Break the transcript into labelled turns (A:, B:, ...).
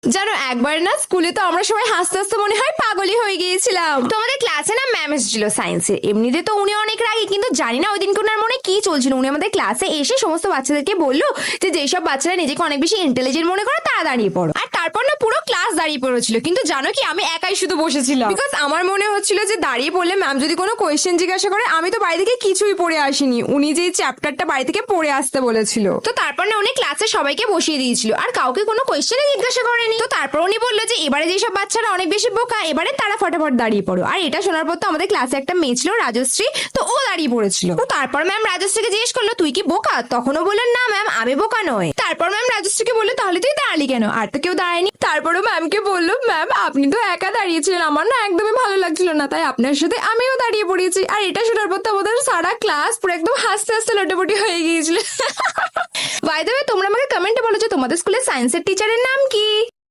A: জানো একবার না স্কুলে তো আমরা সবাই হাসতে হাসতে মনে হয় পাগলই হয়ে গিয়েছিলাম। তো আমাদের ক্লাসে না ম্যাম এসেছিল সায়েন্সের। এমনিতে তো উনি অনেক রাগী, কিন্তু জানি না ওই দিন ওনার মনে কি চলছিল। উনি আমাদের ক্লাসে এসে সমস্ত বাচ্চাদেরকে বললো যে যেসব বাচ্চারা নিজেকে অনেক বেশি ইন্টেলিজেন্ট মনে করে তারা দাঁড়িয়ে পড়ো। আর তারপর না পুরো ক্লাস দাঁড়িয়ে পড়েছিল, কিন্তু জানো কি আমি একাই শুধু বসেছিলাম। বিকজ আমার মনে হচ্ছিল যে দাঁড়িয়ে পড়লে ম্যাম যদি কোনো কোয়েশ্চেন জিজ্ঞাসা করে, আমি তো বাড়ি থেকে কিছুই পড়ে আসিনি, উনি যে চ্যাপ্টারটা বাড়ি থেকে পড়ে আসতে বলেছিল। তো তারপর না উনি ক্লাসে সবাইকে বসিয়ে দিয়েছিল আর কাউকে কোনো কোয়েশ্চেনে জিজ্ঞাসা করেনি। তো তারপর উনি বললো যে এবারে যেসব বাচ্চারা অনেক বেশি বোকা, এবারে তারা ফটাফট দাঁড়িয়ে পড়ো। আর এটা শোনার পর তো আমাদের ক্লাসে একটা মেয়ে ছিল রাজশ্রী, তো ও দাঁড়িয়ে পড়েছিল। তো তারপর ম্যাম রাজশ্রীকে জিজ্ঞেস করলো তুই কি বোকা? তখনও বললেন না ম্যাম আমি বোকা নয়। তারপর ম্যাম রাজশ্রীকে বললো তাহলে তুই দাঁড়ালি কেন? আর তো কেউ দাঁড়ায়নি। তারপরও ম্যামকে বললো ম্যাম আপনি তো একা দাঁড়িয়েছিলেন, আমার না একদমই ভালো লাগছিল না, তাই আপনার সাথে আমিও দাঁড়িয়ে পড়েছি। আর এটা শোনার পর তো আমাদের সারা ক্লাস পুরো একদম হাসতে হাসতে লোটাপটি হয়ে গিয়েছিল। বাই দ্য ওয়ে তোমরা আমাকে কমেন্টে বলো যে তোমাদের স্কুলে সায়েন্সের টিচারের নাম কি?